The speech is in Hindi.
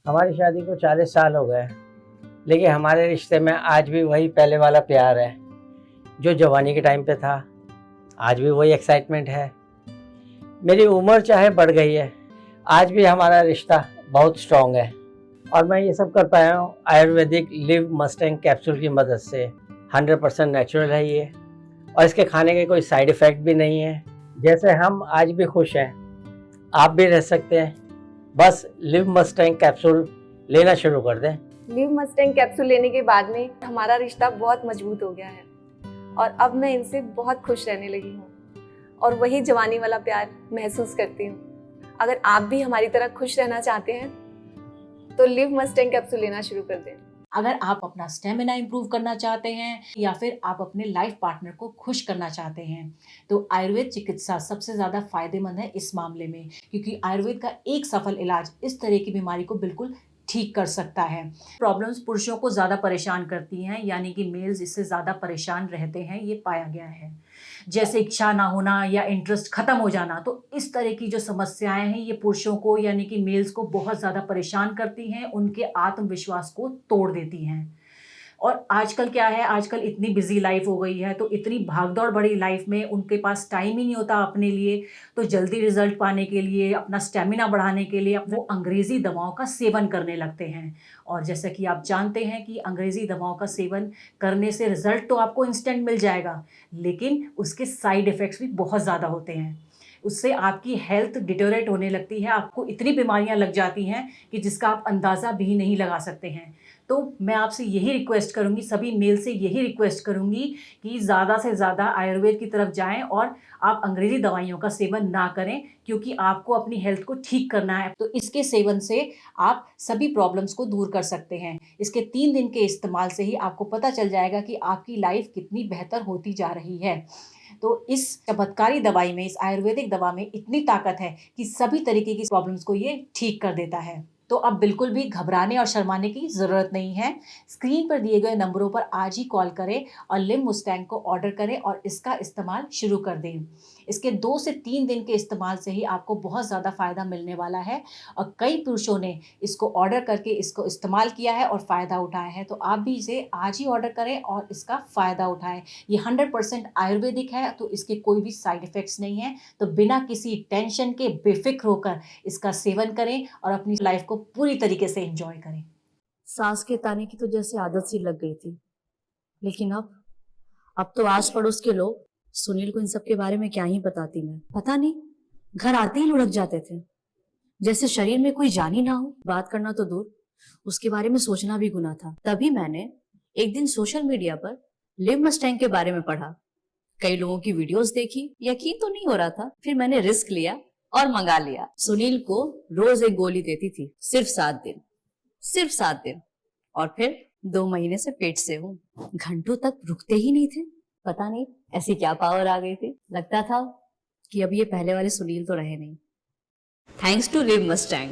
हमारी शादी को 40 साल हो गए, लेकिन हमारे रिश्ते में आज भी वही पहले वाला प्यार है जो जवानी के टाइम पे था। आज भी वही एक्साइटमेंट है। मेरी उम्र चाहे बढ़ गई है, आज भी हमारा रिश्ता बहुत स्ट्रांग है। और मैं ये सब कर पाया हूँ आयुर्वेदिक लिव मस्टैंग कैप्सूल की मदद से। 100% नेचुरल है ये, और इसके खाने के कोई साइड इफ़ेक्ट भी नहीं है। जैसे हम आज भी खुश हैं, आप भी रह सकते हैं। बस लिव मस्टैंग कैप्सूल लेना शुरू कर दें। लिव मस्टैंग कैप्सूल लेने के बाद में हमारा रिश्ता बहुत मजबूत हो गया है और अब मैं इनसे बहुत खुश रहने लगी हूँ और वही जवानी वाला प्यार महसूस करती हूँ। अगर आप भी हमारी तरह खुश रहना चाहते हैं तो लिव मस्टैंग कैप्सूल लेना शुरू कर दें। अगर आप अपना स्टेमिना इंप्रूव करना चाहते हैं या फिर आप अपने लाइफ पार्टनर को खुश करना चाहते हैं तो आयुर्वेद चिकित्सा सबसे ज़्यादा फायदेमंद है इस मामले में, क्योंकि आयुर्वेद का एक सफल इलाज इस तरह की बीमारी को बिल्कुल ठीक कर सकता है। प्रॉब्लम्स पुरुषों को ज़्यादा परेशान करती हैं, यानी कि मेल्स इससे ज़्यादा परेशान रहते हैं, ये पाया गया है। जैसे इच्छा ना होना या इंटरेस्ट खत्म हो जाना, तो इस तरह की जो समस्याएं हैं ये पुरुषों को यानी कि मेल्स को बहुत ज़्यादा परेशान करती हैं, उनके आत्मविश्वास को तोड़ देती हैं। और आजकल क्या है, आजकल इतनी बिजी लाइफ हो गई है, तो इतनी भागदौड़ भरी लाइफ में उनके पास टाइम ही नहीं होता अपने लिए। तो जल्दी रिजल्ट पाने के लिए, अपना स्टेमिना बढ़ाने के लिए वो अंग्रेज़ी दवाओं का सेवन करने लगते हैं। और जैसा कि आप जानते हैं कि अंग्रेज़ी दवाओं का सेवन करने से रिजल्ट तो आपको इंस्टेंट मिल जाएगा, लेकिन उसके साइड इफ़ेक्ट्स भी बहुत ज़्यादा होते हैं। उससे आपकी हेल्थ डिटेरियोरेट होने लगती है, आपको इतनी बीमारियां लग जाती हैं कि जिसका आप अंदाज़ा भी नहीं लगा सकते हैं। तो मैं आपसे यही रिक्वेस्ट करूंगी, सभी मेल से यही रिक्वेस्ट करूंगी कि ज़्यादा से ज़्यादा आयुर्वेद की तरफ जाएं और आप अंग्रेज़ी दवाइयों का सेवन ना करें, क्योंकि आपको अपनी हेल्थ को ठीक करना है। तो इसके सेवन से आप सभी प्रॉब्लम्स को दूर कर सकते हैं। इसके 3 दिन के इस्तेमाल से ही आपको पता चल जाएगा कि आपकी लाइफ कितनी बेहतर होती जा रही है। तो इस चमत्कारी दवाई में, इस आयुर्वेदिक दवा में इतनी ताकत है कि सभी तरीके की प्रॉब्लम्स को ये ठीक कर देता है। तो अब बिल्कुल भी घबराने और शर्माने की ज़रूरत नहीं है। स्क्रीन पर दिए गए नंबरों पर आज ही कॉल करें और लिव मुस्टैंग को ऑर्डर करें और इसका इस्तेमाल शुरू कर दें। इसके 2 से 3 दिन के इस्तेमाल से ही आपको बहुत ज़्यादा फ़ायदा मिलने वाला है और कई पुरुषों ने इसको ऑर्डर करके इसको इस्तेमाल किया है और फ़ायदा उठाया है। तो आप भी इसे आज ही ऑर्डर करें और इसका फ़ायदा उठाएँ। ये 100% आयुर्वेदिक है, तो इसके कोई भी साइड इफ़ेक्ट्स नहीं हैं। तो बिना किसी टेंशन के बेफ़िक्र होकर इसका सेवन करें और अपनी लाइफ़ को पूरी तरीके से एंजॉय करें। सास के ताने की तो जैसे आदत सी लग गई थी, लेकिन अब तो आस पड़ोस के लोग सुनील को इन सब के बारे में क्या ही बताती। मैं पता नहीं, घर आते ही लुढ़क जाते थे, जैसे शरीर में कोई जान ही ना हो। बात करना तो दूर, उसके बारे में सोचना भी गुनाह था। तभी मैंने एक दिन सोशल मीडिया पर लिव मस्टैंग के बारे में पढ़ा, कई लोगों की वीडियोस देखी, यकीन तो नहीं हो रहा था। फिर मैंने रिस्क लिया और मंगा लिया। सुनील को रोज एक गोली देती थी, सिर्फ 7 दिन, सिर्फ 7 दिन, और फिर 2 महीने से पेट से हूँ। घंटों तक रुकते ही नहीं थे। पता नहीं ऐसी क्या पावर आ गई थी। लगता था कि अब ये पहले वाले सुनील तो रहे नहीं। Thanks to live Mustang.